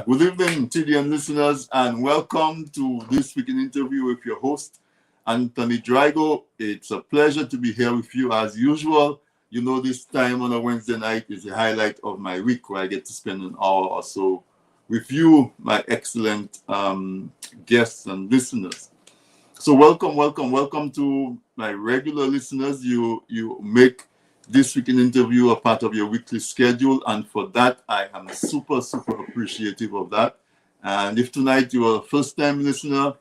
Good evening, TDN listeners, and welcome to this week in interview with your host, Anthony Drago. It's a pleasure to be here with you as usual. You know, this time on a Wednesday night is the highlight of my week where I get to spend an hour or so with you, my excellent guests and listeners. So welcome to my regular listeners. You make this week in interview a part of your weekly schedule, and for that I am super appreciative of that. And if tonight you are a first-time listener,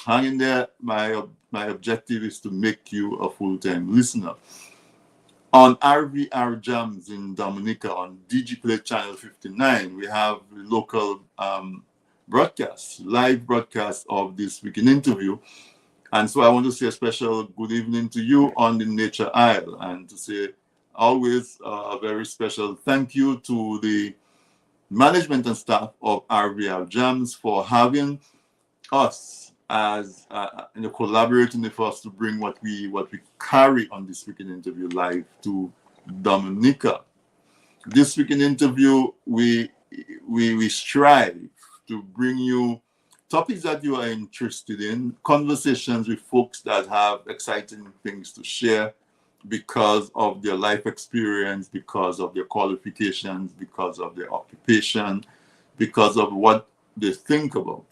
hang in there. My objective is to make you a full-time listener. On RVR Jams in Dominica on DigiPlay channel 59, we have the local live broadcast of this week in interview. And so I want to say a special good evening to you on the Nature Isle, and to say always a very special thank you to the management and staff of RVR Jams for having us as collaborating with us to bring what we carry on this week in interview live to Dominica. This week in interview, we strive to bring you topics that you are interested in, conversations with folks that have exciting things to share because of their life experience, because of their qualifications, because of their occupation, because of what they think about.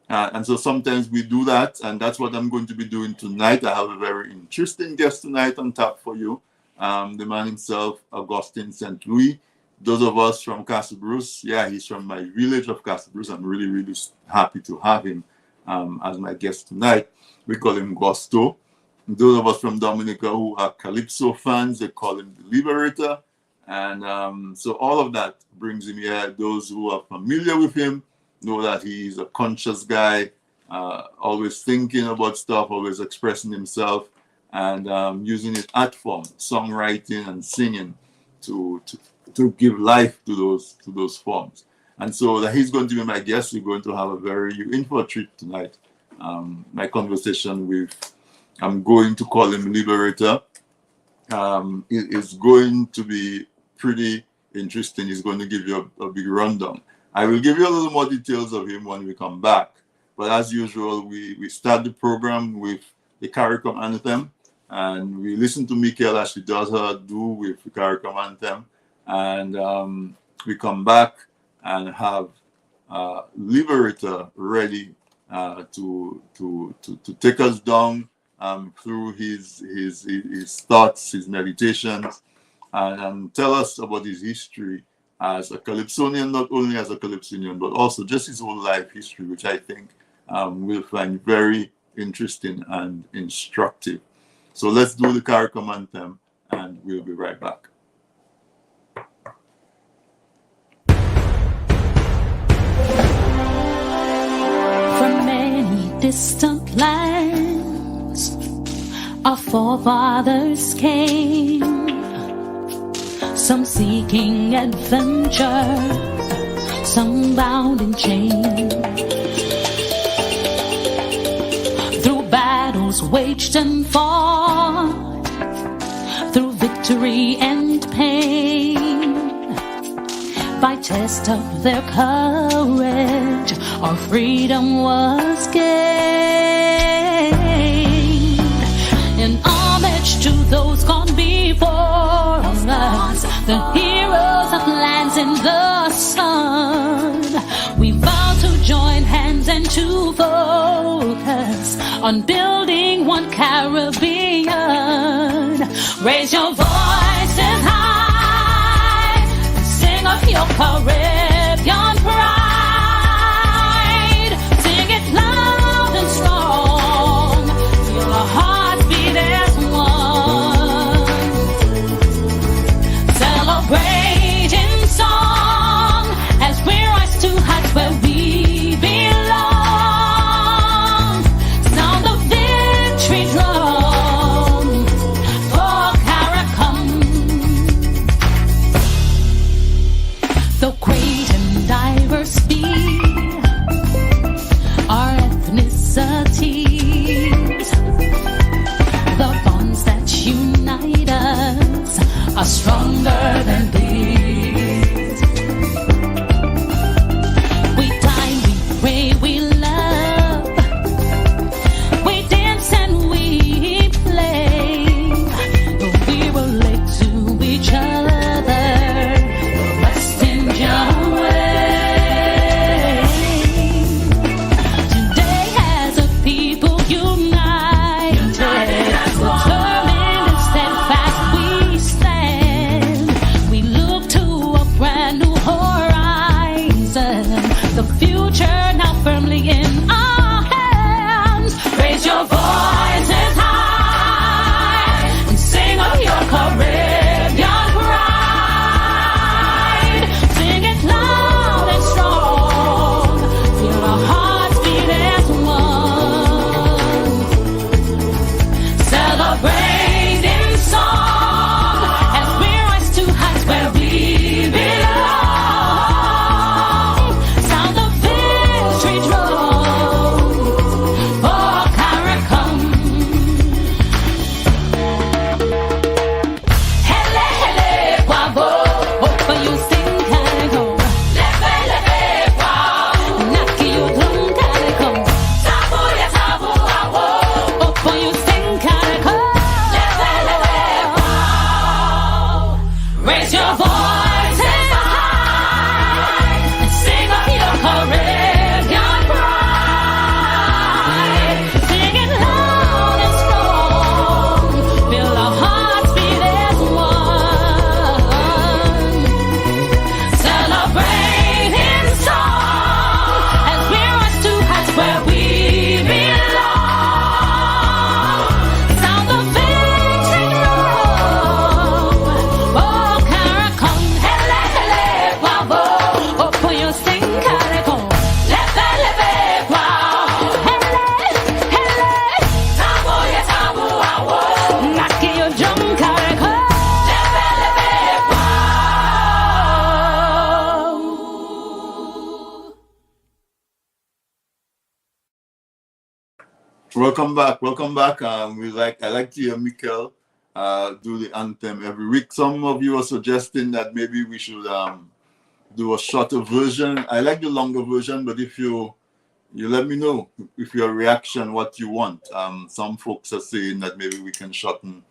And so sometimes we do that, and that's what I'm going to be doing tonight. I have a very interesting guest tonight on tap for you. The man himself, Augustin St. Louis. Those of us from Castle Bruce, he's from my village of Castle Bruce. I'm really happy to have him as my guest tonight. We call him Gusto. Those of us from Dominica who are Calypso fans, they call him the Liberator. And so all of that brings him here. Those who are familiar with him know that he's a conscious guy, always thinking about stuff, always expressing himself, and using his art form, songwriting and singing, to give life to those forms. And so that he's going to be my guest. We're going to have a you're in for a treat tonight. My conversation with, I'm going to call him Liberator, is going to be pretty interesting. He's going to give you a big rundown. I will give you a little more details of him when we come back. But as usual, we start the program with the CARICOM anthem, and we listen to Michael as she does her do with the CARICOM anthem. And we come back and have Liberator ready to take us down through his thoughts, his meditations, and tell us about his history as a Calypsonian, not only as a Calypsonian, but also just his whole life history, which I think we'll find very interesting and instructive. So let's do the CARICOM anthem, and we'll be right back. From many distant lands, our forefathers came, some seeking adventure, some bound in chains. Through battles waged and fought, through victory and pain, by test of their courage, our freedom was gained. In homage to those gone before us, the heroes of lands in the sun, we vow to join hands and to focus on building one Caribbean. Raise your voices high, sing of your Caribbean pride, sing way we love. We dance and we play. We relate to each other. Must enjoy. Today, as a people united, determined and steadfast we stand. We look to a brand new horizon. The future now firmly in our hands. Raise your voices high and sing of your Caribbean pride. Sing it loud and strong. Feel our hearts beat as one. Celebrate in song as we rise to heights where we belong. Sound the victory drum for Caricom. Hele, hele, guavo. Open you sing Caricom. Leve, leve, guavo. Naki you drum Caricom. Tabu ya tabu awo. Open you sing Caricom. Leve, leve, guavo. Raise your voices high and sing of your Caribbean pride. Sing it loud and strong. Feel our hearts beat as one. Celebrate in song as we rise to heights where we belong. Sound the victory drum for Caricom. Hele, hele, guavo. Open your sing Caricom. Leve, leve, guavo. Hele, hele. Tabu ya tabu awo. Naki your drum Caricom. Leve, leve, guavo. Welcome back. Welcome back. I like to hear Mikel do the anthem every week. Some of you are suggesting that maybe we should do a shorter version. I like the longer version, but if you let me know if your reaction, what you want. Some folks are saying that maybe we can shorten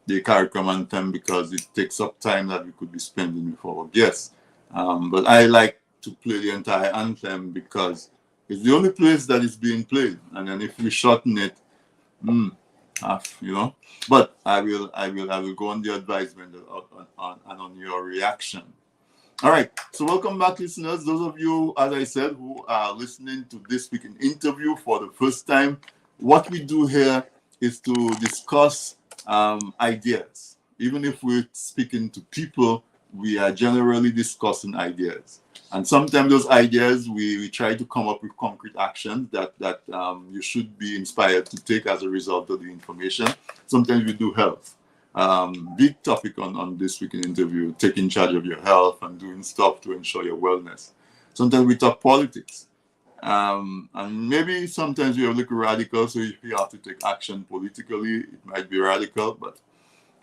the Caricom anthem because it takes up time that we could be spending with our guests. But I like to play the entire anthem because it's the only place that is being played. And then if we shorten it, But I will go on the advisement on your reaction. All right. So welcome back, listeners. Those of you, as I said, who are listening to this week in interview for the first time, what we do here is to discuss ideas. Even if we're speaking to people, we are generally discussing ideas. And sometimes those ideas, we try to come up with concrete actions that you should be inspired to take as a result of the information. Sometimes we do health. Big topic on this week in interview, taking charge of your health and doing stuff to ensure your wellness. Sometimes we talk politics. And maybe sometimes we are a little radical, so if you have to take action politically, it might be radical, but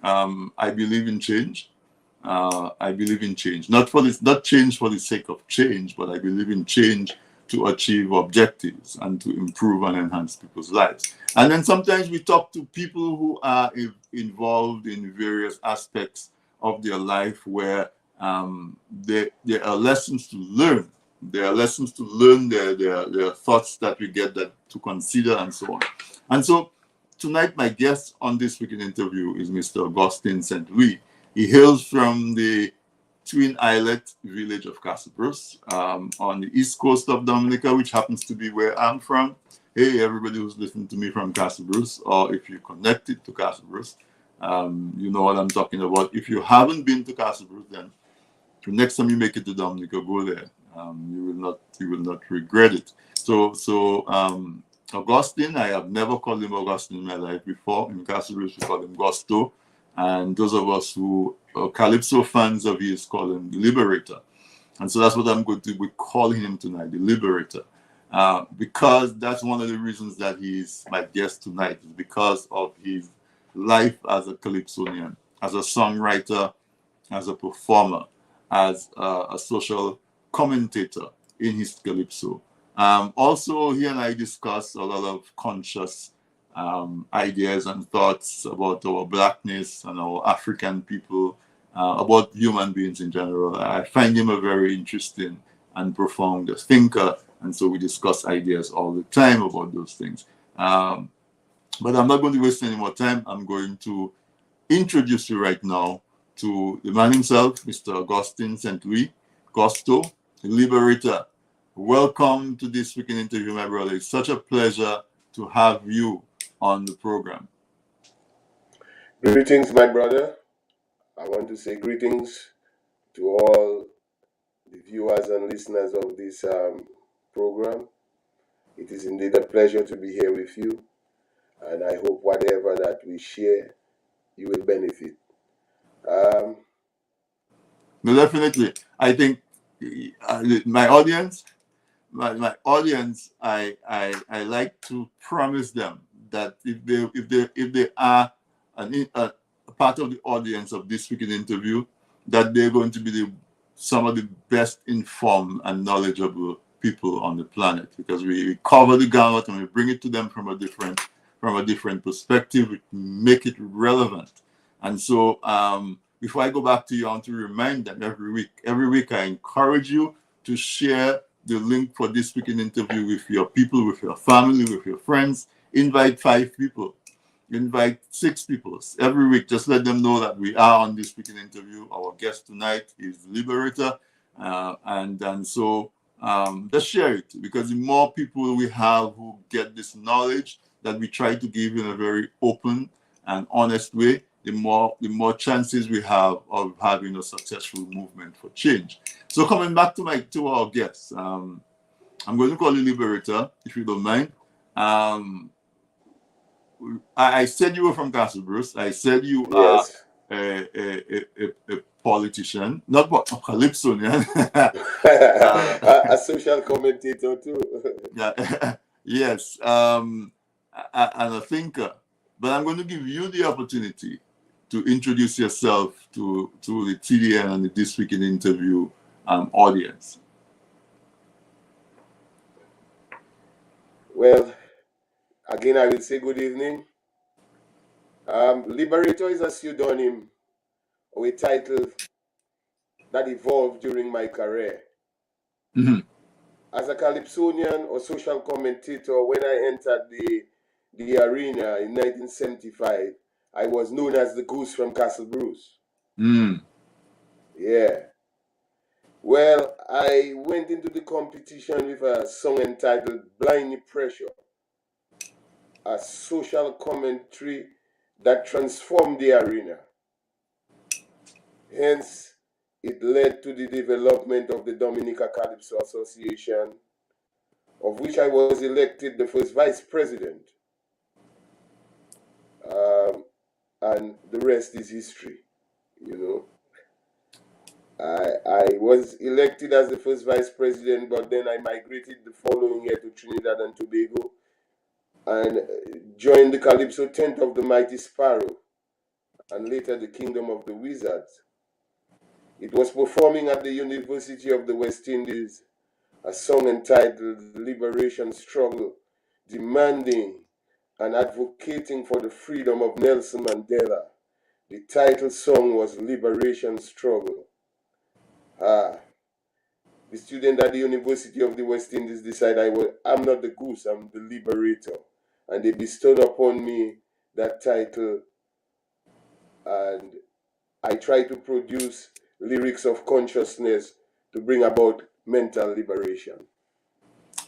I believe in change. I believe in change, not change for the sake of change, but I believe in change to achieve objectives and to improve and enhance people's lives. And then sometimes we talk to people who are involved in various aspects of their life where there are lessons to learn. There are lessons to learn. There are thoughts that we get that to consider and so on. And so tonight, my guest on this week in interview is Mr. Augustin St. Louis. He hails from the Twin Islet village of Calypso on the east coast of Dominica, which happens to be where I'm from. Hey, everybody who's listening to me from Calypso, or if you're connected to Calypso, you know what I'm talking about. If you haven't been to Calypso, then the next time you make it to Dominica, go there. You will not regret it. So Augustin, I have never called him Augustin in my life before. In Calypso, we call him Gusto. And those of us who are Calypso fans of his call him the Liberator. And so that's what I'm going to be calling him tonight, the Liberator. Because that's one of the reasons that he's my guest tonight, is because of his life as a Calypsonian, as a songwriter, as a performer, as a social commentator in his Calypso. Also, he and I discuss a lot of conscious ideas and thoughts about our Blackness and our African people, about human beings in general. I find him a very interesting and profound thinker, and so we discuss ideas all the time about those things. But I'm not going to waste any more time. I'm going to introduce you right now to the man himself, Mr. Augustin St. Louis, Gusto, Liberator. Welcome to this week in interview, my brother. It's such a pleasure to have you on the program. Greetings, my brother. I want to say greetings to all the viewers and listeners of this program. It is indeed a pleasure to be here with you, and I hope whatever that we share, you will benefit. No, definitely. I think my audience, I like to promise them that if they are a part of the audience of this weekend interview, that they're going to be some of the best informed and knowledgeable people on the planet, because we cover the gamut and we bring it to them from a different perspective. We make it relevant. And so before I go back to you, I want to remind them every week I encourage you to share the link for this weekend interview with your people, with your family, with your friends. Invite 5 people, invite 6 people every week. Just let them know that we are on this weekend interview. Our guest tonight is Liberator, and so just share it, because the more people we have who get this knowledge that we try to give in a very open and honest way, the more chances we have of having a successful movement for change. So coming back to our guests, I'm going to call you Liberator, if you don't mind. I said you were from Castle Bruce. I said you are a politician, not a Calypso, yeah? A social commentator too. Yeah. Yes, and a thinker. But I'm going to give you the opportunity to introduce yourself to the TDN and the This Week in Interview audience. Well, again, I will say good evening. Liberator is a pseudonym or a title that evolved during my career. Mm-hmm. As a Calypsonian or social commentator, when I entered the arena in 1975, I was known as the Goose from Castle Bruce. Yeah. Well, I went into the competition with a song entitled Blind Pressure, a social commentary that transformed the arena. Hence, it led to the development of the Dominica Calypso Association, of which I was elected the first vice president. And the rest is history, you know. I was elected as the first vice president, but then I migrated the following year to Trinidad and Tobago and joined the Calypso tent of the Mighty Sparrow, and later the Kingdom of the Wizards. It was performing at the University of the West Indies a song entitled Liberation Struggle, demanding and advocating for the freedom of Nelson Mandela. The title song was Liberation Struggle. The student at the University of the West Indies decided I'm not the goose, I'm the liberator. And they bestowed upon me that title, and I tried to produce lyrics of consciousness to bring about mental liberation.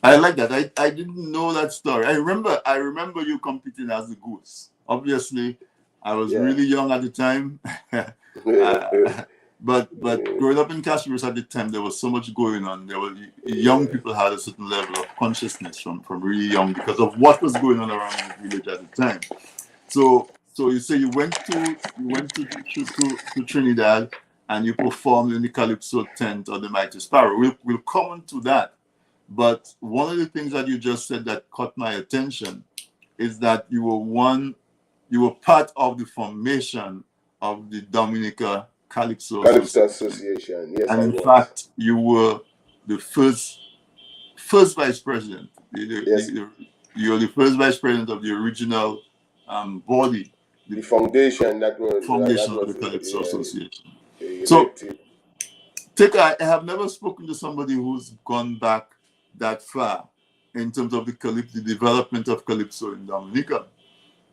I like that. I didn't know that story. I remember you competing as the goose. Obviously, I was really young at the time. But growing up in Castle at the time, there was so much going on. Young people had a certain level of consciousness from really young because of what was going on around the village at the time. So you say you went to Trinidad and you performed in the Calypso tent of the Mighty Sparrow. We'll come on to that. But one of the things that you just said that caught my attention is that you were part of the formation of the Dominica Calypso Association. Yes, and in fact, you were the first first vice president. Yes. You're the first vice president of the original body, The foundation that foundation of the was Calypso Association. So, elected. I have never spoken to somebody who's gone back that far in terms of the development of Calypso in Dominica.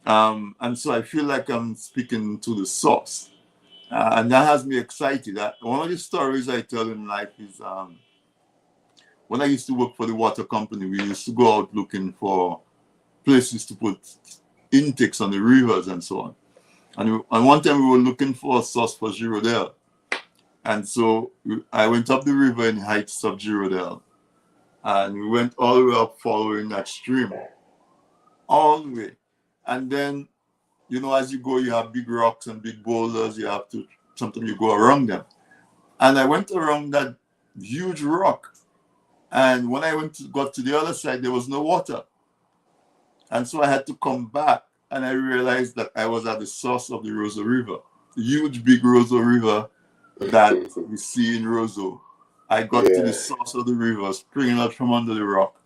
And so I feel like I'm speaking to the source. And that has me excited. One of the stories I tell in life is when I used to work for the water company, we used to go out looking for places to put intakes on the rivers and so on. And one time we were looking for a source for Girodel. And so I went up the river in the heights of Girodel. And we went all the way up following that stream. All the way. And then, you know, as you go, you have big rocks and big boulders. You have to, sometimes you go around them. And I went around that huge rock. And when I got to the other side, there was no water. And so I had to come back. And I realized that I was at the source of the Roseau River. The huge, big Roseau River that we see in Roseau. I got to the source of the river, springing out from under the rock.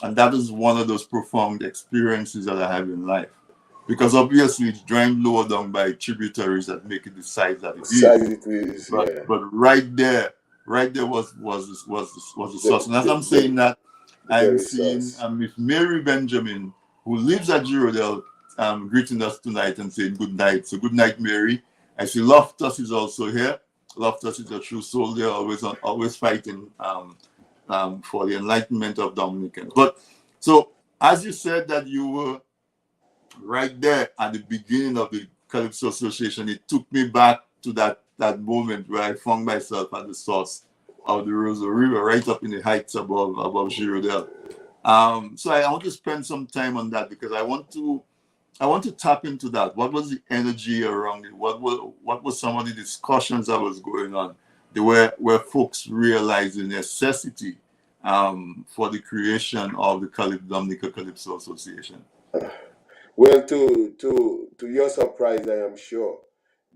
And that is one of those profound experiences that I have in life. Because obviously it's drained lower down by tributaries that make it the size that it is. But right there was the source. And as I'm saying that, I'm seeing Miss Mary Benjamin, who lives at Girodel, greeting us tonight and saying good night. So good night, Mary. I see Loftus is also here. Loftus is a true soul. They're always fighting for the enlightenment of Dominicans. But so, as you said that you were right there at the beginning of the Calypso Association, it took me back to that moment where I found myself at the source of the Roseau River, right up in the heights above Girodel. So I want to spend some time on that because I want to tap into that. What was the energy around it? What was some of the discussions that was going on? Where folks realized the necessity for the creation of the Dominica Calypso Association. Well, to your surprise, I am sure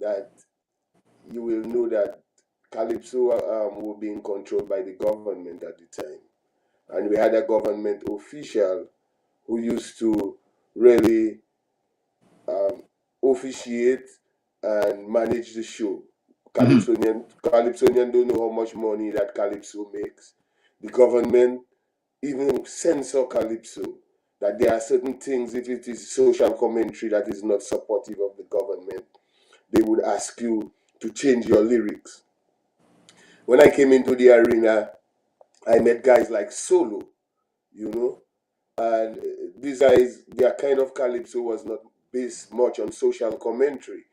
that you will know that Calypso were being controlled by the government at the time. And we had a government official who used to really officiate and manage the show. Calypsonian don't know how much money that Calypso makes. The government even censor Calypso, that there are certain things, if it is social commentary that is not supportive of the government, they would ask you to change your lyrics. When I came into the arena, I met guys like Solo, you know, and these guys, their kind of Calypso was not based much on social commentary.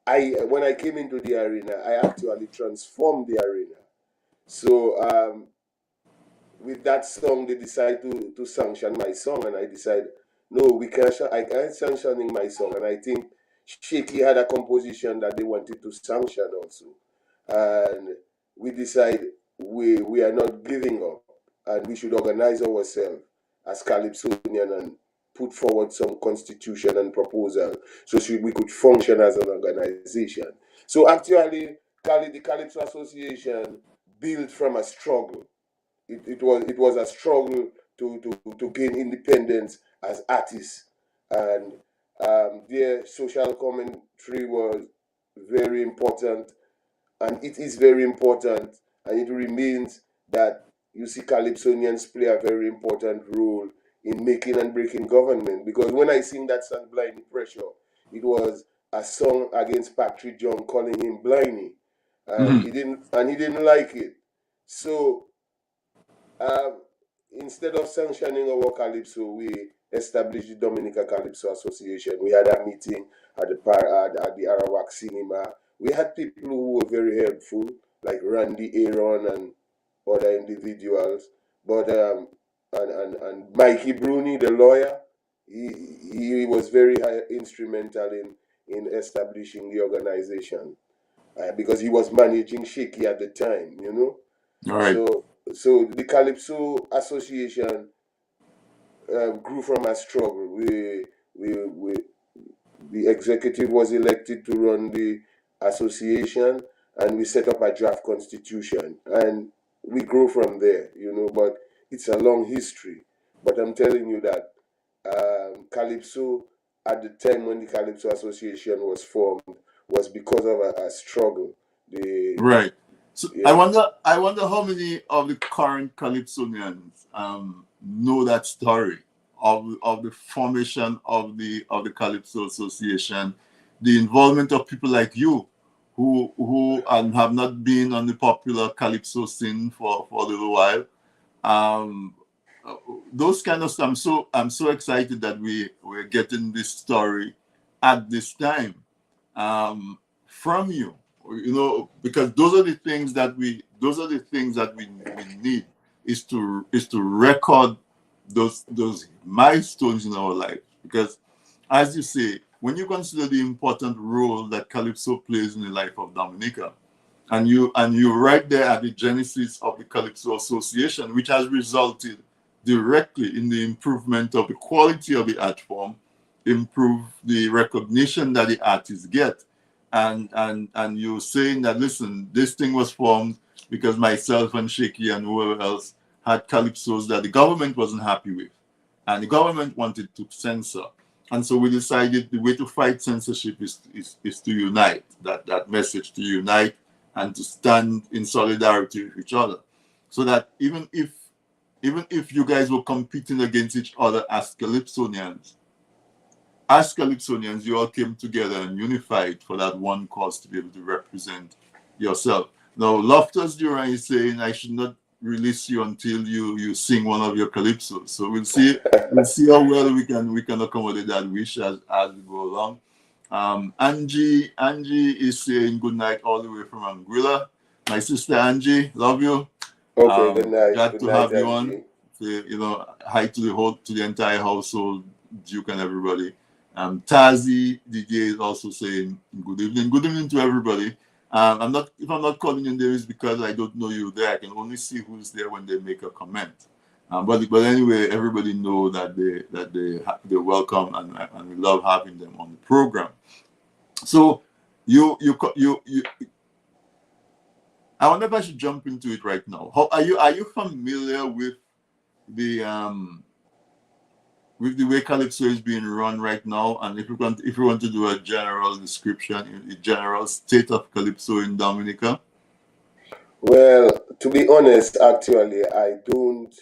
When I came into the arena, I actually transformed the arena. So with that song, they decided to sanction my song, and I decided, no, I can't sanctioning my song, and I think Shaky had a composition that they wanted to sanction also, and we decided we are not giving up, and we should organize ourselves as Calypsonian and put forward some constitution and proposal so we could function as an organization. So actually, the Calypso Association built from a struggle. It was a struggle to gain independence as artists, and their social commentary was very important, and it is very important, and it remains that you see Calypsonians play a very important role in making and breaking government. Because when I sing that song Blindy Pressure, it was a song against Patrick John calling him Blindy, and he didn't like it. So instead of sanctioning our Calypso, we established the Dominica Calypso Association. We had a meeting at the Arawak Cinema. We had people who were very helpful, like Randy Aaron and other individuals. But and Mikey Bruni, the lawyer, he was very instrumental in establishing the organization because he was managing Shaky at the time, you know. All right. So the Calypso Association grew from a struggle. The executive was elected to run the association, and we set up a draft constitution, and we grew from there, you know. But it's a long history. But I'm telling you that Calypso, at the time when the Calypso Association was formed, was because of a struggle. Right. So Yeah. I wonder how many of the current Calypsonians know that story of the formation of the Calypso Association, the involvement of people like you who have not been on the popular Calypso scene for a little while. Um, those kind of stuff. I'm so excited that we're getting this story at this time from you. You know, because those are the things that we need is to record those milestones in our life. Because as you say, when you consider the important role that Calypso plays in the life of Dominica, and you're right there at the genesis of the Calypso Association, which has resulted directly in the improvement of the quality of the art form, improve the recognition that the artists get. And you're saying that, listen, this thing was formed because myself and Shaky and whoever else had calypsos that the government wasn't happy with. And the government wanted to censor. And so we decided the way to fight censorship is to unite, that message, to unite and to stand in solidarity with each other. So that even if you guys were competing against each other as Calypsonians, you all came together and unified for that one cause, to be able to represent yourself. Now, Loftus Duran is saying I should not release you until you sing one of your calypsos. So we'll see how well we can accommodate that wish as we go along. Angie is saying good night all the way from Anguilla. My sister Angie, love you. Okay, good night. Glad Good to night, have you Angie. on. You know, hi to the entire household, Duke and everybody. Tazi DJ is also saying good evening. Good evening to everybody. If I'm not calling you there, is because I don't know you there. I can only see who's there when they make a comment. But anyway, everybody know that they're welcome, and we love having them on the program. So you I wonder if I should jump into it right now. How are you familiar with the way Calypso is being run right now? And if you want to do a general description, a general state of Calypso in Dominica? Well, to be honest, actually, I don't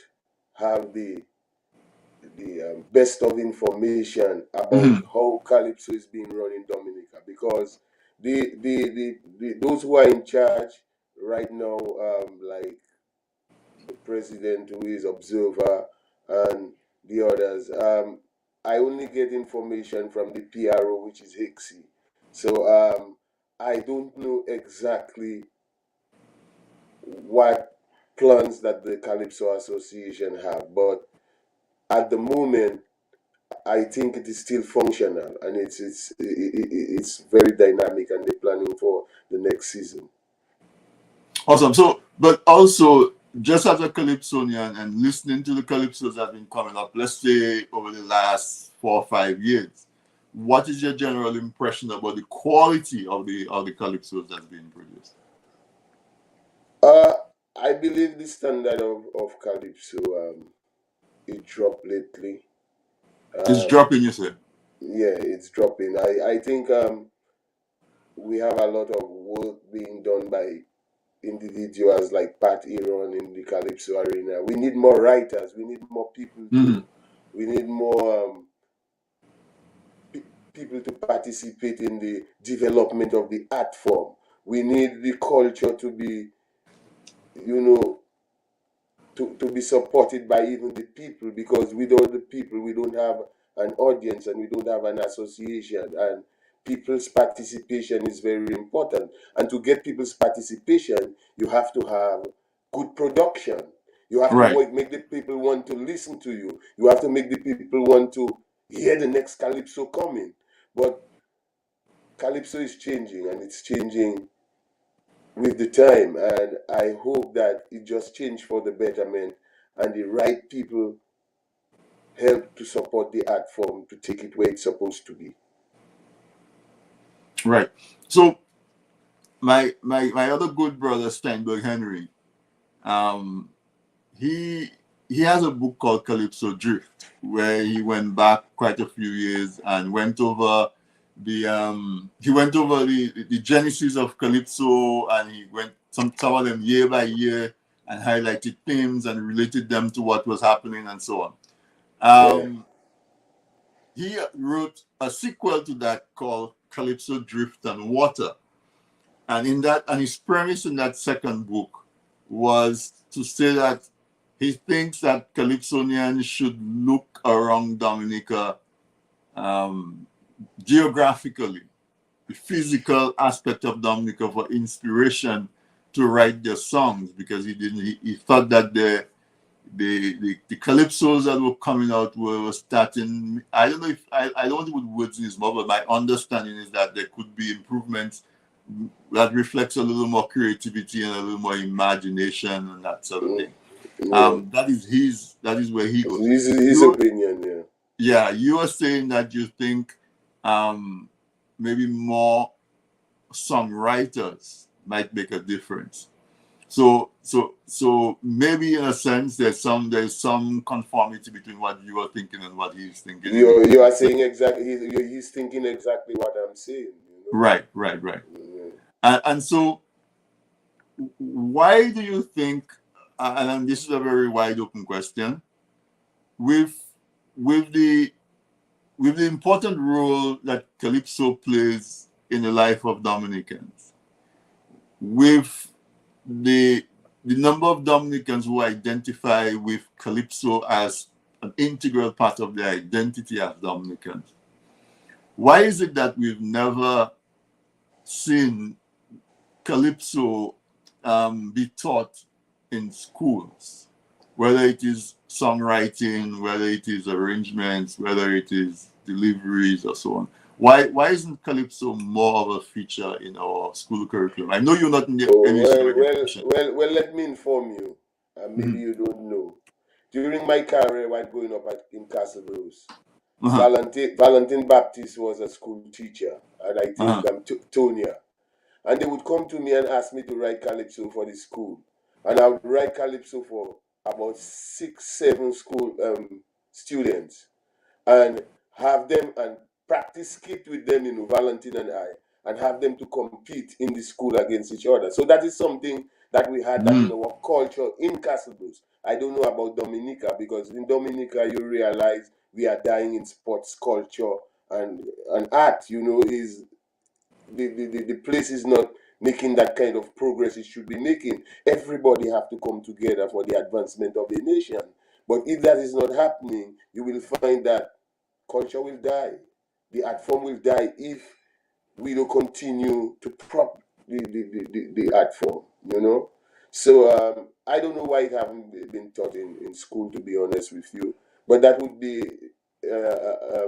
have the best of information about how Calypso is being run in Dominica, because those who are in charge right now, like the president who is observer and the others, I only get information from the PRO, which is Hixie. So I don't know exactly what plans that the Calypso Association have, but at the moment, I think it is still functional, and it's very dynamic, and they're planning for the next season. Awesome. So, but also, just as a Calypsonian and listening to the Calypsos that have been coming up, let's say over the last 4 or 5 years, what is your general impression about the quality of the Calypsos that's being produced? I believe the standard of Calypso it dropped lately. It's dropping, you said? Yeah, it's dropping. I think we have a lot of work being done by individuals like Pat Aaron in the Calypso arena. We need more writers. We need more people. We need more people to participate in the development of the art form. We need the culture to be, to be supported by even the people, because without the people, we don't have an audience and we don't have an association. And people's participation is very important. And to get people's participation, you have to have good production. You have to make the people want to listen to you. You have to make the people want to hear the next Calypso coming. But Calypso is changing, and it's changing with the time, and I hope that it just changed for the betterment, and the right people help to support the art form to take it where it's supposed to be. Right. So my other good brother Steinberg Henry, he he has a book called Calypso Drift, where he went back quite a few years and went over the genesis of Calypso, and he went some of them year by year and highlighted themes and related them to what was happening and so on. He wrote a sequel to that called Calypso Drift and Water. And his premise in that second book was to say that he thinks that Calypsonians should look around Dominica geographically, the physical aspect of Dominica, for inspiration to write their songs, because he thought that the calypsos that were coming out were starting. I don't know if I don't think with words in this more, but my understanding is that there could be improvements that reflects a little more creativity and a little more imagination and that sort of thing. That is where he goes. His opinion, yeah. Yeah, you are saying that you think maybe more songwriters might make a difference. So maybe in a sense there's some conformity between what you are thinking and what he's thinking. You are saying exactly. He's thinking exactly what I'm saying. You know? Right. And so, why do you think? And this is a very wide open question. With the important role that Calypso plays in the life of Dominicans, with the number of Dominicans who identify with Calypso as an integral part of their identity as Dominicans, why is it that we've never seen Calypso be taught in schools, whether it is songwriting, whether it is arrangements, whether it is deliveries or so on? Why isn't Calypso more of a feature in our school curriculum? I know you're not in the well, let me inform you. Maybe you don't know. During my career while growing up in Castle Bruce, Valentin Baptiste was a school teacher, and I think Tonia. And they would come to me and ask me to write Calypso for the school. And I would write Calypso for about 6-7 school students, and have them and practice skit with them, Valentin and I, and have them to compete in the school against each other. So that is something that we had in our culture in Castle Bruce. I don't know about Dominica, because in Dominica you realize we are dying in sports culture and art. Is the place is not making that kind of progress it should be making. Everybody have to come together for the advancement of the nation. But if that is not happening, you will find that culture will die. The art form will die if we don't continue to prop the art form, So I don't know why it haven't been taught in school, to be honest with you. But that would be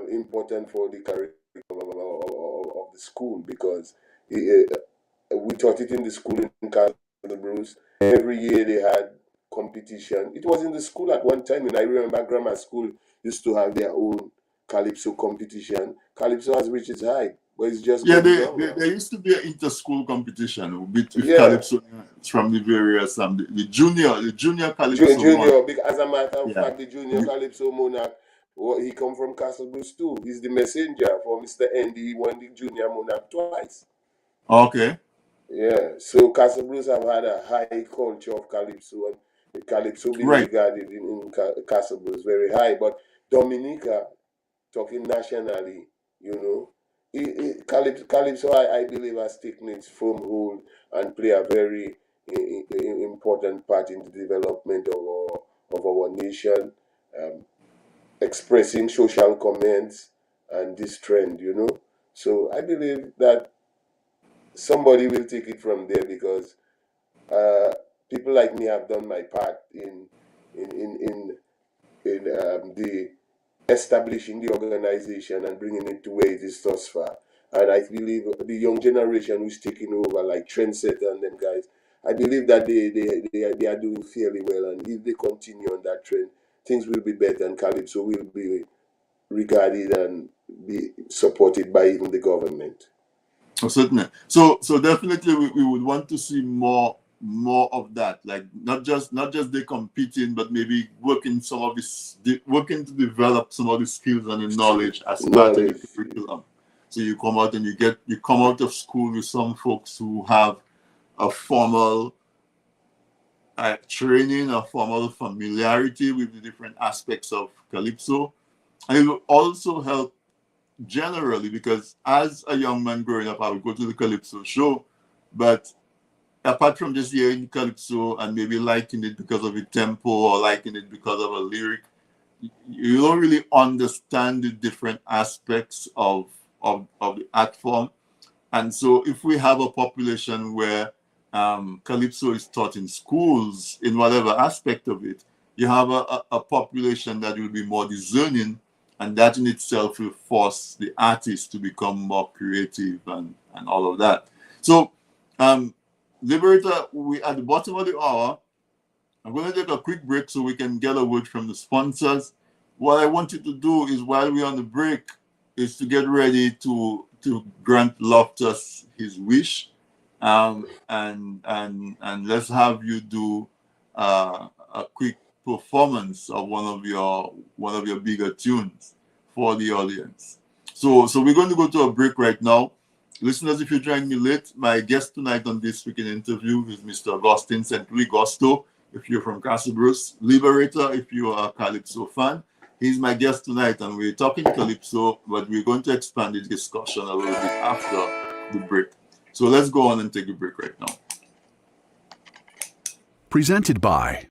important for the curriculum of the school, because we taught it in the school in Castle Bruce. Every year they had competition. It was in the school at one time, and I remember grammar school used to have their own Calypso competition. Calypso has reached its height, but it's just there used to be an inter-school competition with Calypso from the various the junior Calypso. Because as a matter of fact, the junior Calypso monarch, he come from Castle Bruce too. He's the messenger for Mr. Andy. He won the junior monarch twice. Okay. Yeah, so Castle Bruce have had a high culture of Calypso, and the Calypso being regarded in Castle Bruce very high. But Dominica, talking nationally, Calypso, I believe, has taken its firm hold and play a very important part in the development of our nation, expressing social comments and this trend, So I believe that somebody will take it from there, because people like me have done my part in the establishing the organization and bringing it to where it is thus far. And I believe the young generation who's taking over, like Trendsetter and them guys, I believe that they are doing fairly well. And if they continue on that trend, things will be better, and Calypso will be regarded and be supported by even the government. Oh, certainly. So definitely we would want to see more more of that, like not just they competing, but maybe working to develop some of the skills and the knowledge as part of the curriculum. So you come out and you come out of school with some folks who have a formal training, a formal familiarity with the different aspects of Calypso. And it will also help generally, because as a young man growing up, I would go to the Calypso show, but apart from just hearing Calypso and maybe liking it because of the tempo or liking it because of a lyric, you don't really understand the different aspects of the art form. And so if we have a population where Calypso is taught in schools, in whatever aspect of it, you have a population that will be more discerning, and that in itself will force the artist to become more creative and all of that. So, Liberator, we at the bottom of the hour. I'm going to take a quick break so we can get a word from the sponsors. What I want you to do is, while we're on the break, is to get ready to grant Loftus his wish, and let's have you do a quick performance of one of your bigger tunes for the audience. So we're going to go to a break right now. Listeners, if you joined me late, my guest tonight on This Week in Interview is Mr. Augustin St. Louis Gusto, if you're from Castle Bruce. Liberator, if you are a Calypso fan. He's my guest tonight, and we're talking Calypso, but we're going to expand the discussion a little bit after the break. So let's go on and take a break right now. Presented by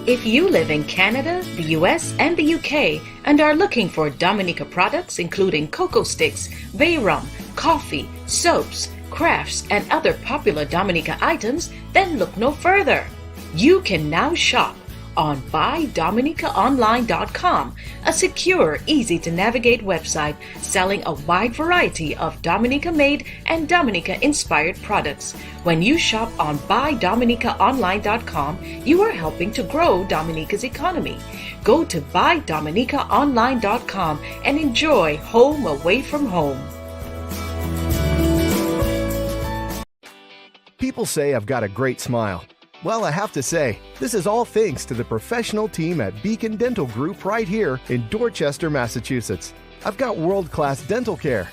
If you live in Canada, the US, and the UK and are looking for Dominica products including cocoa sticks, bay rum, coffee, soaps, crafts, and other popular Dominica items, then look no further. You can now shop on BuyDominicaOnline.com, a secure, easy-to-navigate website selling a wide variety of Dominica-made and Dominica-inspired products. When you shop on BuyDominicaOnline.com, you are helping to grow Dominica's economy. Go to BuyDominicaOnline.com and enjoy home away from home. People say I've got a great smile. Well, I have to say, this is all thanks to the professional team at Beacon Dental Group right here in Dorchester, Massachusetts. I've got world-class dental care.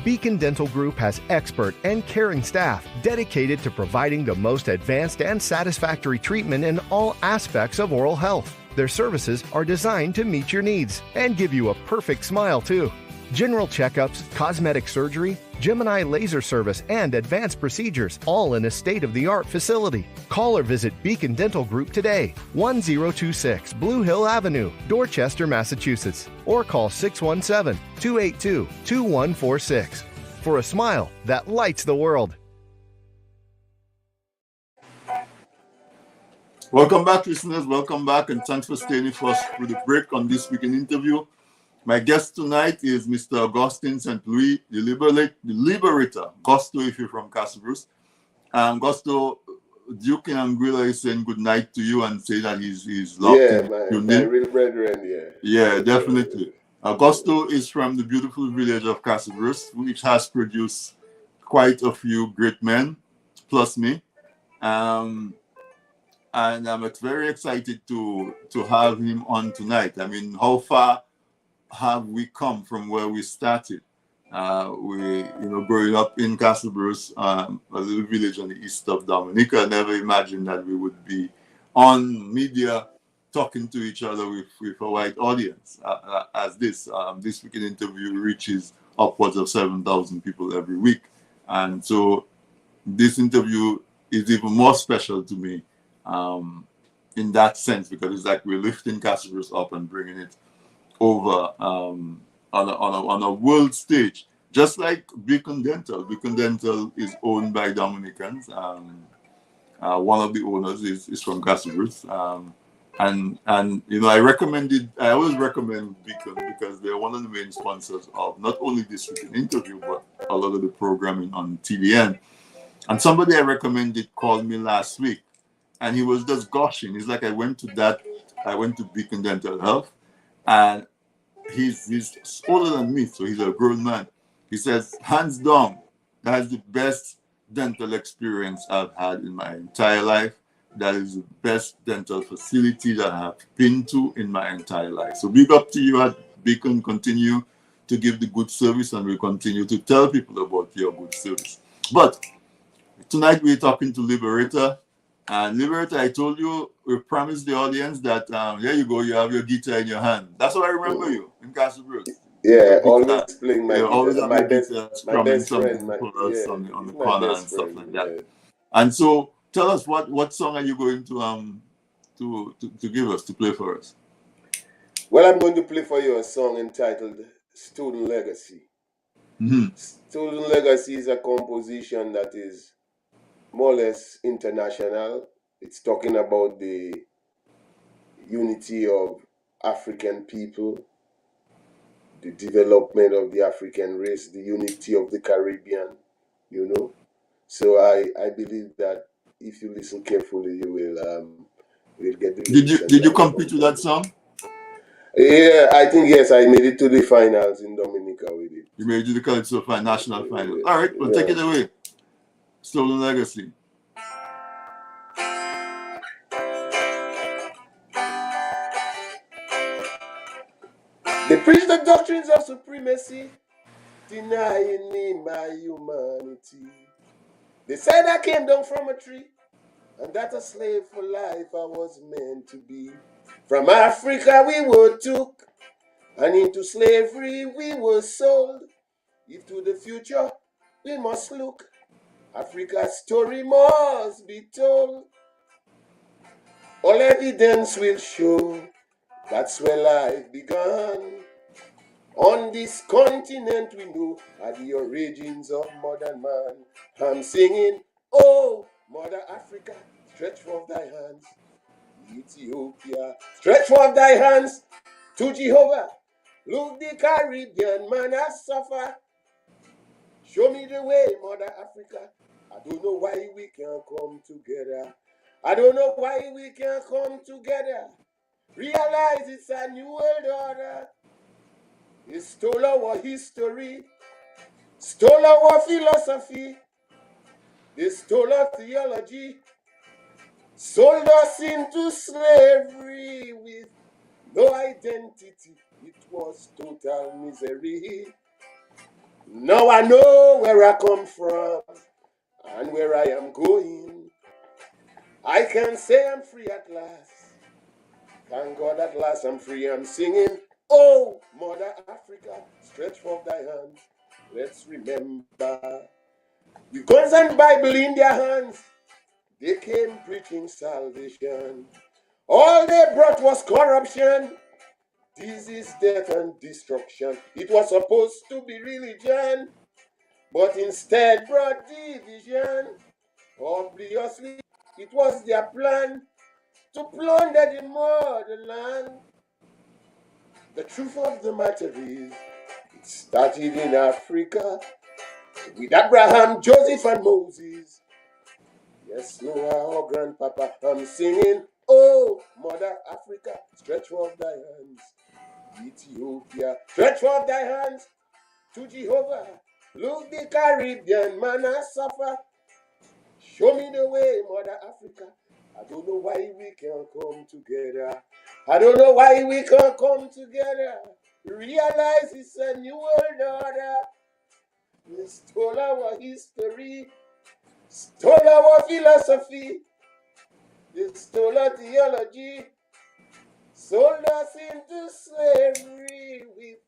Beacon Dental Group has expert and caring staff dedicated to providing the most advanced and satisfactory treatment in all aspects of oral health. Their services are designed to meet your needs and give you a perfect smile, too. General checkups, cosmetic surgery, Gemini laser service, and advanced procedures, all in a state-of-the-art facility. Call or visit Beacon Dental Group today, 1026 Blue Hill Avenue, Dorchester, Massachusetts, or call 617-282-2146 for a smile that lights the world. Welcome back, listeners. Welcome back, and thanks for staying with us through the break on This Week in Interview. My guest tonight is Mr. Augustin St. Louis, the Liberator. Gusto, if you're from Castle Bruce. Gusto, Duke and Anguilla is saying good night to you and say that he's locked in. My real brethren, yeah. Yeah, definitely. Gusto is from the beautiful village of Castle Bruce, which has produced quite a few great men, plus me. And I'm very excited to have him on tonight. I mean, how far have we come from where we started? Growing up in Castle Bruce, a little village on the east of Dominica, I never imagined that we would be on media talking to each other with a white audience. As this Week in Interview reaches upwards of 7,000 people every week. And so this interview is even more special to me in that sense, because it's like we're lifting Castle Bruce up and bringing it over on a world stage, just like Beacon Dental. Beacon Dental is owned by Dominicans. One of the owners is from Castle Bruce. And I always recommend Beacon because they're one of the main sponsors of not only This Week in Interview, but a lot of the programming on TDN. And somebody I recommended called me last week, and he was just gushing. He's like, I went to Beacon Dental Health, and he's older than me, so he's a grown man. He says, hands down, that is the best dental experience I've had in my entire life. That is the best dental facility that I have been to in my entire life. So big up to you at Beacon. Continue to give the good service, and we continue to tell people about your good service. But tonight we're talking to Liberator. And Liberator, I told you, we promised the audience that there you go, you have your guitar in your hand. That's how I remember you in Castle Brooks. Yeah, always playing my guitar. Always have my your best, guitar my strumming best something friend. for us on the corner and stuff friend, like that. yeah. And so tell us what song are you going to give us, to play for us? Well, I'm going to play for you a song entitled Student Legacy. Mm-hmm. Student Legacy is a composition that is more or less international. It's talking about the unity of African people, the development of the African race, the unity of the Caribbean, you know. So I believe that if you listen carefully, you will get the. Did you compete with that song? Yeah, I think yes. I made it to the finals in Dominica with it. You made it to the Calypso national finals. All right, well, take it away. Stolen Legacy. They preach the doctrines of supremacy, denying me my humanity. They said I came down from a tree, and that a slave for life I was meant to be. From Africa we were took, and into slavery we were sold. If to the future we must look, Africa's story must be told. All evidence will show that's where life began. On this continent we know are the origins of modern man. I'm singing, oh, Mother Africa, stretch forth thy hands. Ethiopia, stretch forth thy hands to Jehovah. Look, the Caribbean man has suffered. Show me the way, Mother Africa. I don't know why we can't come together. I don't know why we can't come together. Realize it's a new world order. It stole our history, stole our philosophy, they stole our theology, sold us into slavery with no identity. It was total misery. Now I know where I come from and where I am going. I can say I'm free at last. Thank God at last I'm free. I'm singing, oh, Mother Africa, stretch forth thy hands. Let's remember. With guns and Bible in their hands, they came preaching salvation. All they brought was corruption, disease, death, and destruction. It was supposed to be religion, but instead brought division. Obviously, it was their plan to plunder the motherland. The truth of the matter is, it started in Africa with Abraham, Joseph, and Moses. Yes, Noah, our grandpapa, I'm singing, oh, Mother Africa, stretch forth thy hands. Ethiopia, stretch forth thy hands to Jehovah. Look, the Caribbean man has suffered. Show me the way, Mother Africa. I don't know why we can't come together. I don't know why we can't come together. Realize it's a new world order. They stole our history, stole our philosophy, they stole our theology, sold us into slavery with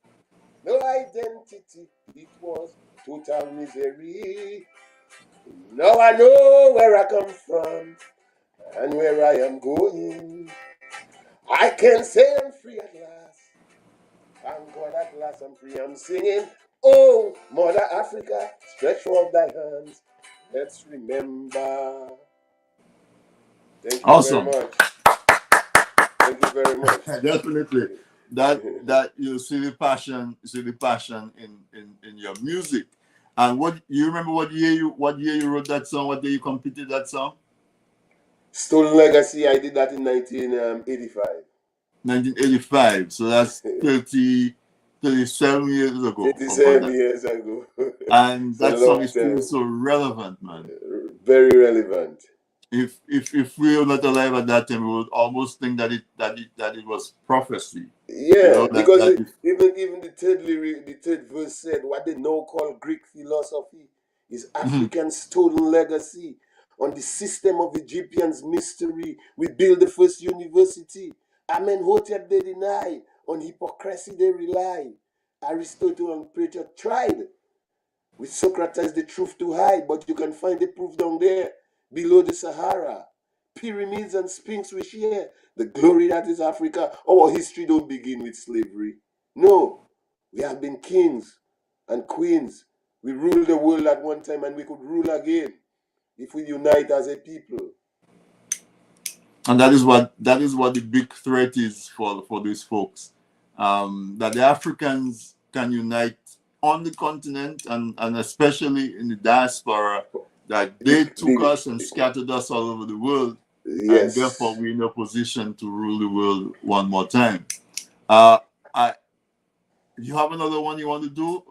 no identity. It was total misery. Now I know where I come from and where I am going. I can say I'm free at last. Thank God at last I'm free. I'm singing, oh, Mother Africa, stretch forth thy hands. Let's remember. Thank you Awesome. very much. Thank you very much. Definitely. That you see the passion in your music. And what you remember what year you wrote that song? What year you competed that song? Stolen Legacy, I did that in 1985. 1985. So that's 30 37 years ago. 37 years ago. And It's a that song long is still time. so relevant, man. Very relevant. If we were not alive at that time, we would almost think that it was prophecy. Yeah, because that even the third verse said, what they now call Greek philosophy is African stolen legacy. On the system of Egyptians' mystery, we build the first university. Amenhotep they deny, on hypocrisy they rely. Aristotle and Plato tried. With Socrates the truth to hide, but you can find the proof down there, below the Sahara. Pyramids and Sphinx we share. The glory that is Africa. Our history don't begin with slavery. No, we have been kings and queens. We ruled the world at one time and we could rule again if we unite as a people. And that is what the big threat is for these folks. That the Africans can unite on the continent and especially in the diaspora, that they took us and scattered us all over the world. Yes. And therefore we're in a position to rule the world one more time. You have another one you want to do?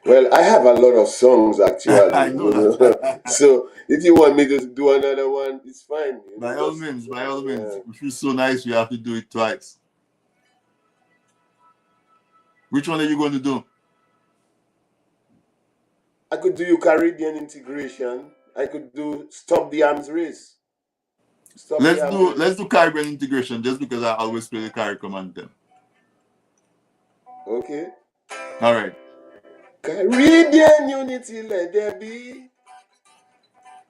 Well, I have a lot of songs actually. I know that. So if you want me to do another one, it's fine. By all means. It feels so nice we have to do it twice. Which one are you going to do? I could do Caribbean integration. I could do Stop the Arms Race. Let's do Caribbean integration, just because I always play the CARICOM anthem. Okay. All right. Caribbean unity let there be.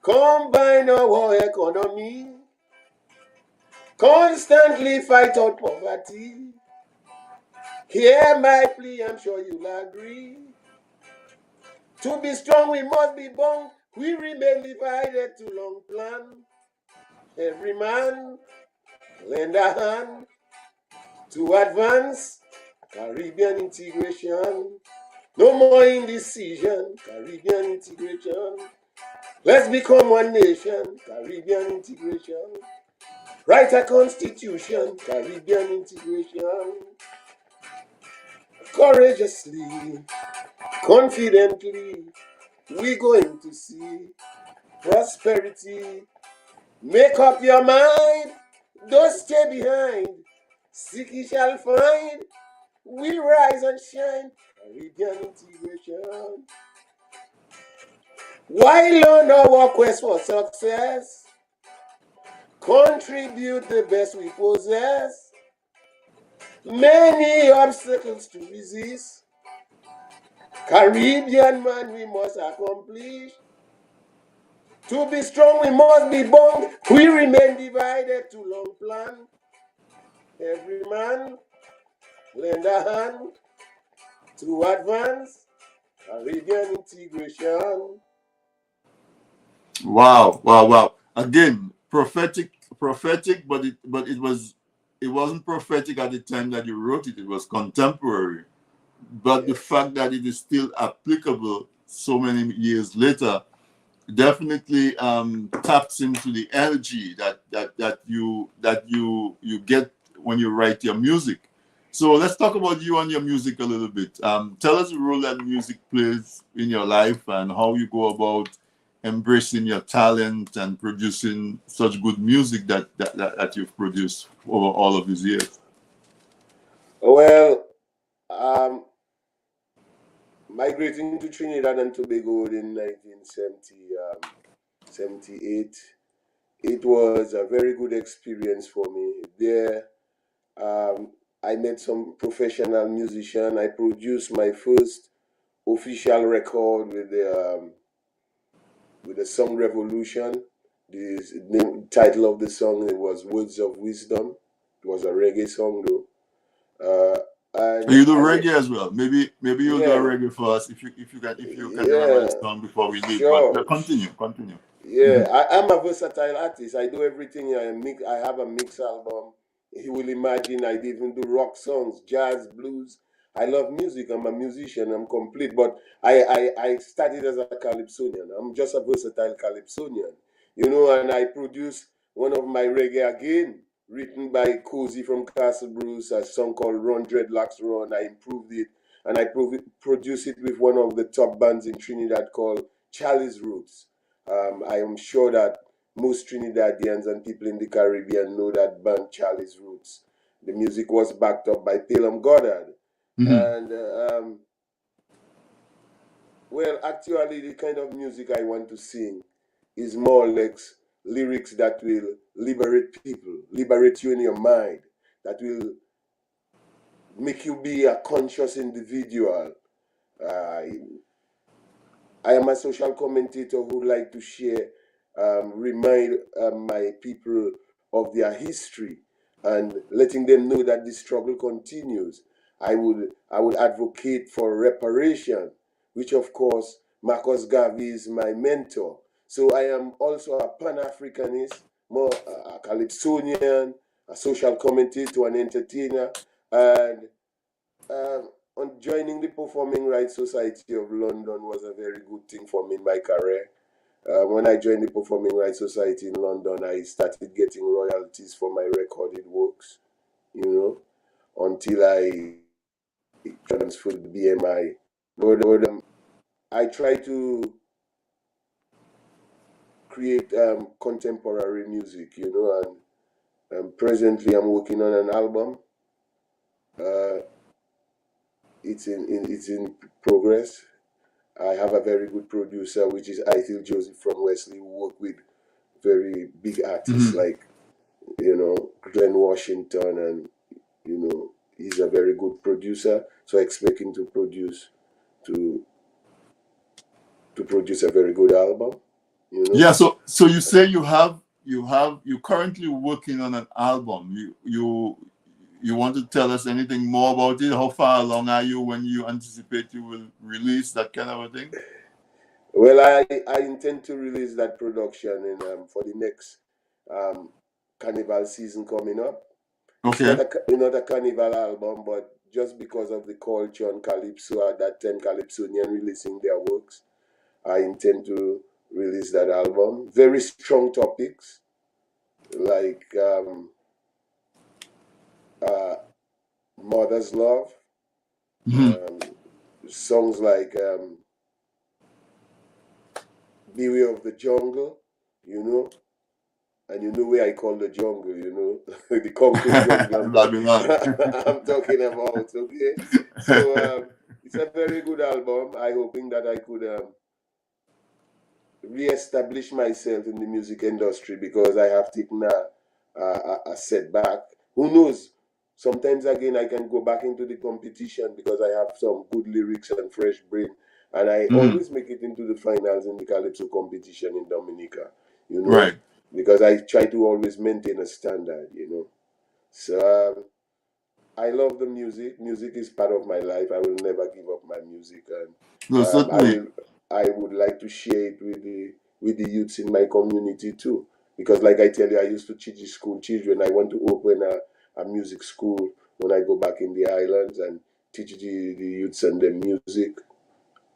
Combine our economy. Constantly fight out poverty. Hear my plea, I'm sure you'll agree. To be strong, we must be bound. We remain divided to long plan. Every man lend a hand to advance Caribbean integration. No more indecision, Caribbean integration. Let's become one nation, Caribbean integration. Write a constitution, Caribbean integration. Courageously, confidently, we're going to see prosperity. Make up your mind, don't stay behind. Seek ye shall find, we'll rise and shine. Caribbean integration. While on our quest for success, contribute the best we possess. Many obstacles to resist. Caribbean man we must accomplish. To be strong we must be bound. We remain divided to long plan. Every man lend a hand to advance Caribbean integration. Wow. Again, prophetic, but it wasn't prophetic at the time that you wrote it. It was contemporary. But the fact that it is still applicable so many years later definitely taps into the energy that you get when you write your music. So let's talk about you and your music a little bit. Tell us the role that music plays in your life and how you go about embracing your talent and producing such good music that you've produced over all of these years. Well, migrating to Trinidad and Tobago in 1978, it was a very good experience for me. There, I met some professional musicians. I produced my first official record with the song Revolution. The title of the song, it was Words of Wisdom. It was a reggae song though. You do reggae as well. Maybe you'll do a reggae for us if you can remember the song before we leave. Sure. But continue. Yeah, I'm a versatile artist. I do everything. I have a mix album. You will imagine I even do rock songs, jazz, blues. I love music. I'm a musician. I'm complete. But I started as a Calypsonian. I'm just a versatile Calypsonian, and I produced one of my reggae again written by Cozy from Castle Bruce, a song called Run Dreadlocks Run. I improved it, and I produced it with one of the top bands in Trinidad called Chalice Roots. I am sure that most Trinidadians and people in the Caribbean know that band Chalice Roots. The music was backed up by Pelham Goddard. And well, actually, the kind of music I want to sing is more or less lyrics that will liberate people, liberate you in your mind, that will make you be a conscious individual. I am a social commentator who would like to share, remind my people of their history and letting them know that the struggle continues. I would advocate for reparation, which of course Marcus Garvey is my mentor. So I am also a Pan-Africanist, more a Calypsonian, a social commentator, an entertainer, and on joining the Performing Rights Society of London was a very good thing for me in my career. When I joined the Performing Rights Society in London, I started getting royalties for my recorded works, until I transferred the BMI. But I try to create contemporary music, and presently I'm working on an album. It's in progress. I have a very good producer, which is Ithil Joseph from Wesley, who work with very big artists like, Glenn Washington, and, he's a very good producer. So I expect him to produce a very good album. Yeah. So you say you're currently working on an album. You want to tell us anything more about it? How far along are you? When you anticipate you will release that kind of a thing? Well, I intend to release that production for the next Carnival season coming up. Okay. It's not a Carnival album, but just because of the culture on Calypso at that time, Calypsonian releasing their works, I intend to release that album. Very strong topics like mother's love, songs like Beware of the Jungle, and where I call the jungle, the concrete jungle I'm talking about, okay? So it's a very good album. I'm hoping that I could re-establish myself in the music industry, because I have taken a setback. Who knows? Sometimes again I can go back into the competition because I have some good lyrics and fresh brain, and I always make it into the finals in the Calypso competition in Dominica, Right. because I try to always maintain a standard, So I love the music. Music is part of my life. I will never give up my music, and No, certainly. I would like to share it with the youths in my community too. Because like I tell you, I used to teach the school children. I want to open a music school when I go back in the islands and teach the youths and their music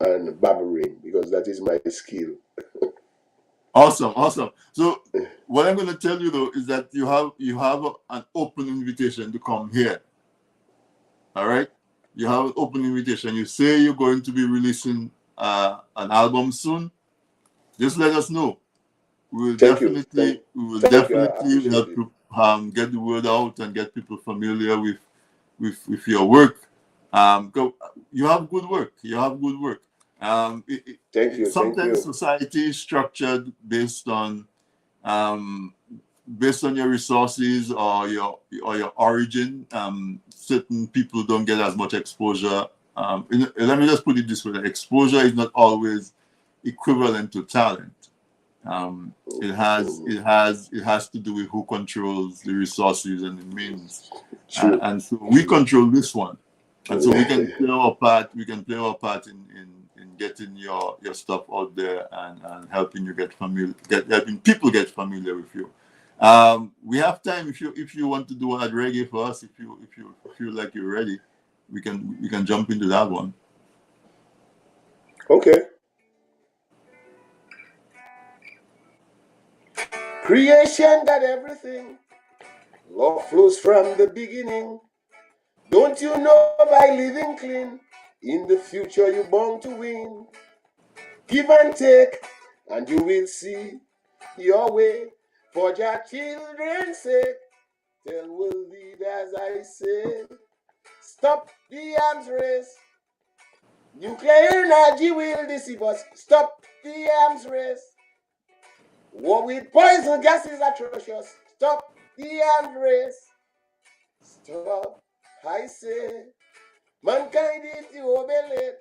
and barbering, because that is my skill. Awesome. So what I'm going to tell you though is that you have an open invitation to come here. All right, you have an open invitation. You say you're going to be releasing an album soon. Just let us know. We will definitely help to get the word out and get people familiar with your work. You have good work. Thank you. Sometimes society is structured based on your resources or your origin. Certain people don't get as much exposure. Let me just put it this way: exposure is not always equivalent to talent. It has to do with who controls the resources and the means, and so we control this one, and so we can play our part. We can play our part in getting your stuff out there and helping you helping people get familiar with you. We have time if you want to do a reggae for us. If you feel like you're ready, we can jump into that one. Okay. Creation got everything. Love flows from the beginning. Don't you know by living clean, in the future you're born to win? Give and take, and you will see your way for your children's sake. Tell world leaders I say, stop the arms race. Nuclear energy will deceive us. Stop the arms race. War with poison gas is atrocious. Stop the arms race. Stop, I say. Mankind, if you obey it,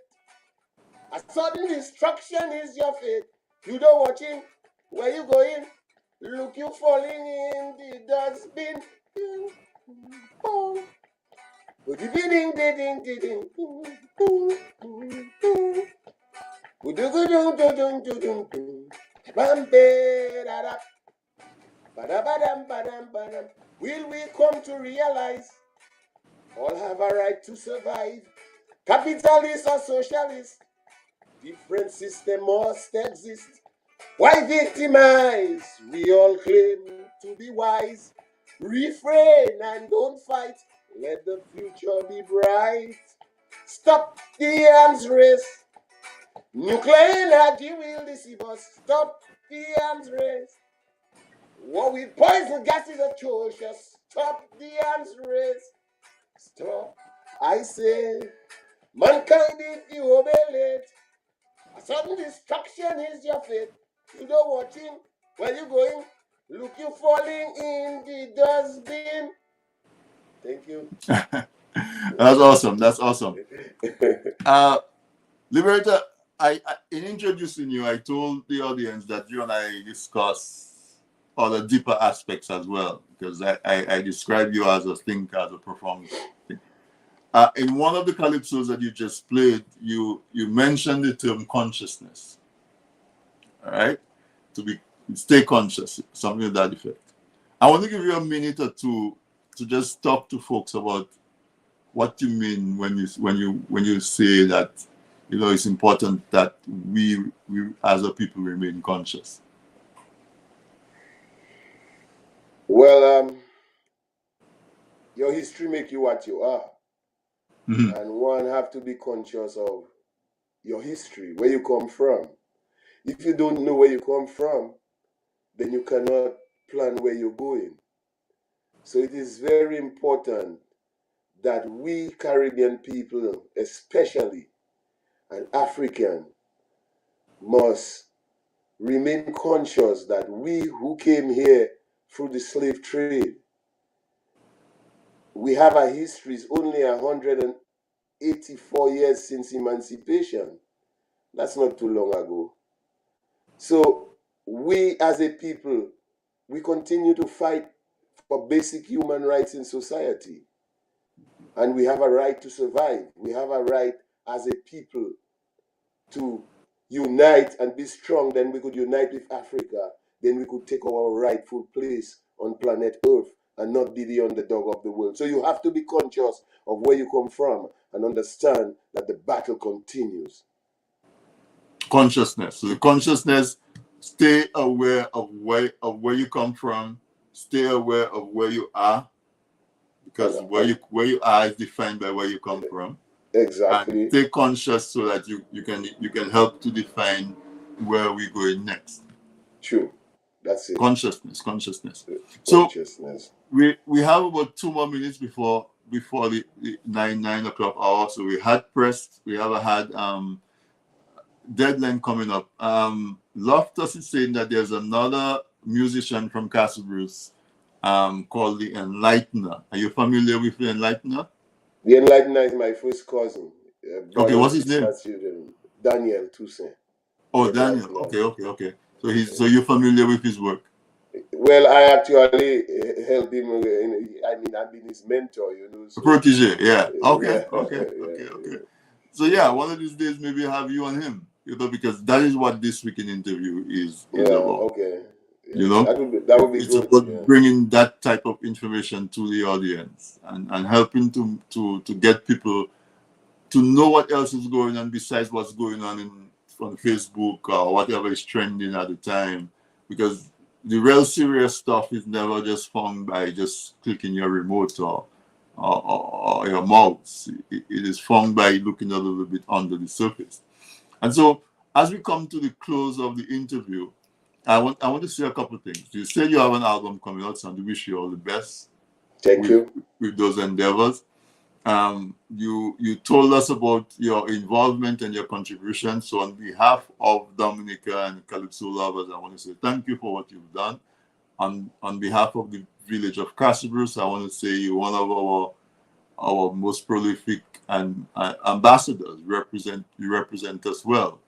a sudden destruction is your fate. You don't watching, where you going? Look, you falling in the dustbin. Will we come to realize all have a right to survive? Capitalist or socialist, different system must exist. Why victimize? We all claim to be wise. Refrain and don't fight. Let the future be bright. Stop the arms race. Nuclear energy will deceive us. Stop the arms race. War with poison gas is atrocious. Stop the arms race. Stop, I say. Mankind, if you obey it, a sudden destruction is your fate. You don't watching, where you going? Look, you falling in the dustbin. Thank you. That's awesome. That's awesome. Liberator, in introducing you, I told the audience that you and I discuss other deeper aspects as well, because I describe you as a thinker, as a performer. In one of the calypsos that you just played, you mentioned the term consciousness. All right, stay conscious, something to that effect. I want to give you a minute or two to just talk to folks about what you mean when you say that, you know, it's important that we as a people remain conscious. Well, your history make you what you are. Mm-hmm. And one have to be conscious of your history, where you come from. If you don't know where you come from, then you cannot plan where you're going. So it is very important that we Caribbean people, especially, and African, must remain conscious that we who came here through the slave trade, we have a history. It's only 184 years since emancipation. That's not too long ago. So we as a people, we continue to fight for basic human rights in society. And we have a right to survive. We have a right as a people to unite and be strong. Then we could unite with Africa. Then we could take our rightful place on planet Earth and not be the underdog of the world. So you have to be conscious of where you come from and understand that the battle continues. Consciousness. So the consciousness, stay aware of where you come from, stay aware of where you are, because where you are is defined by where you come from. Exactly. And stay conscious so that you can help to define where we're going next. True. That's it. Consciousness. So we have about 2 more minutes before the 9 o'clock hour. So we had pressed. We have had deadline coming up. Loftus is saying that there's another musician from Castle Bruce called the Enlightener. Are you familiar with the Enlightener? The Enlightener is my first cousin. Okay, what's his name? Daniel Toussaint. Oh, Daniel. Okay. So you're familiar with his work? Well, I actually helped him. I've been his mentor, you know. So. Protege, yeah. Okay. So yeah, one of these days maybe have you on him, you know, because that is what this week in interview is about. Okay. Yeah. You know, that would be it's good. about bringing that type of information to the audience and helping to get people to know what else is going on besides what's going on on Facebook or whatever is trending at the time. Because the real serious stuff is never just found by just clicking your remote or your mouse. It is found by looking a little bit under the surface. And so, as we come to the close of the interview, I want to say a couple of things. You said you have an album coming out, so I wish you all the best. Thank you. With those endeavors. You told us about your involvement and your contribution. So on behalf of Dominica and Calypso lovers, I want to say thank you for what you've done. On behalf of the village of Castlebrus, I want to say you're one of our most prolific and ambassadors. You represent us well,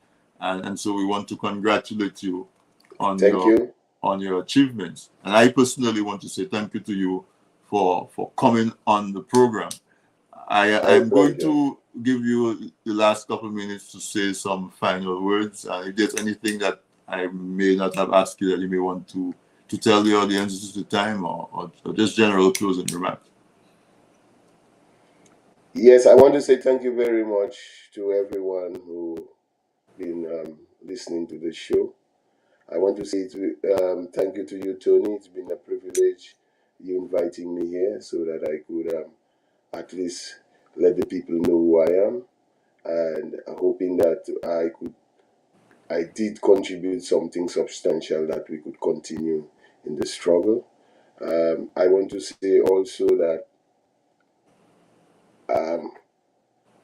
and so we want to congratulate you on your achievements. And I personally want to say thank you to you for coming on the program. I'm going to give you the last couple of minutes to say some final words. If there's anything that I may not have asked you that you may want to tell the audience at the time, or just general closing remarks. Yes, I want to say thank you very much to everyone who been listening to the show. I want to say thank you to you, Tony. It's been a privilege you inviting me here so that I could at least let the people know who I am, and hoping that I did contribute something substantial that we could continue in the struggle. I want to say also that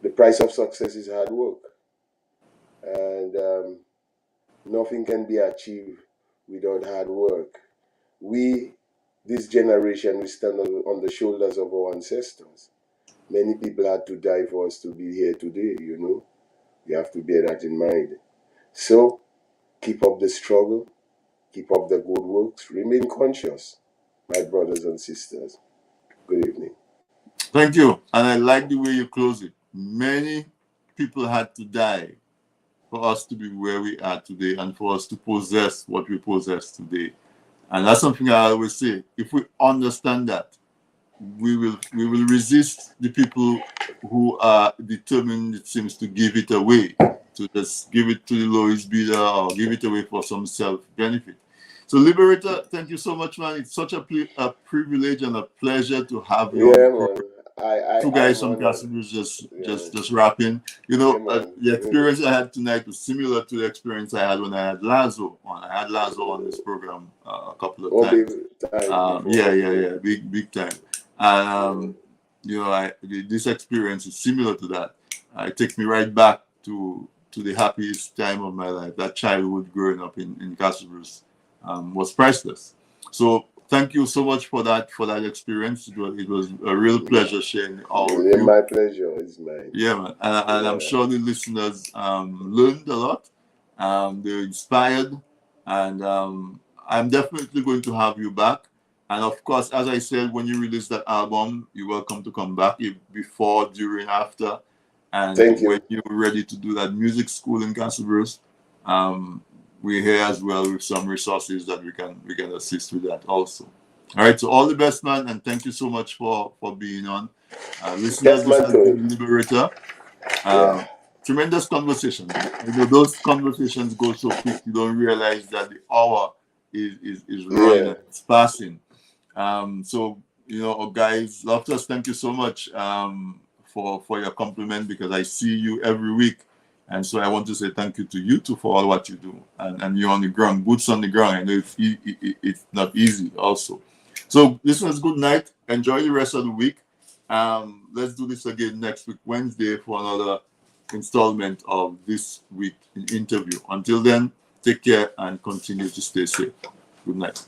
the price of success is hard work, and nothing can be achieved without hard work. This generation, we stand on the shoulders of our ancestors. Many people had to die for us to be here today, you know. We have to bear that in mind. So, keep up the struggle, keep up the good works, remain conscious, my brothers and sisters. Good evening. Thank you. And I like the way you close it. Many people had to die for us to be where we are today and for us to possess what we possess today. And that's something I always say. If we understand that, we will resist the people who are determined, it seems, to give it away, to just give it to the lowest bidder or give it away for some self-benefit. So, Liberator, thank you so much, man. It's such a privilege and a pleasure to have you. Yeah, man. Two guys from Castlebrus just rapping. You know, the experience I had tonight was similar to the experience I had when I had Lazo on. I had Lazo on this program a couple of times. Big time. And you know, this experience is similar to that. It takes me right back to the happiest time of my life. That childhood growing up in Castlebrus was priceless. So thank you so much for that experience. It was a real pleasure sharing all of you. My pleasure is mine. Yeah, man. And I'm sure the listeners learned a lot. They're inspired, and I'm definitely going to have you back. And of course, as I said, when you release that album, you're welcome to come back before, during, after. And when you're ready to do that music school in Castlebrus, we're here as well with some resources that we can assist with that also. All right, so all the best, man, and thank you so much for being on. Listeners, this has been Liberator. Tremendous conversation. You know, those conversations go so quick, you don't realize that the hour is running and it's passing. So, you know, guys, Loftus, thank you so much for your compliment, because I see you every week. And so I want to say thank you to you two for all what you do. And you're on the ground, boots on the ground. I know it's not easy also. So listeners, good night. Enjoy the rest of the week. Let's do this again next week, Wednesday, for another installment of This Week in Interview. Until then, take care and continue to stay safe. Good night.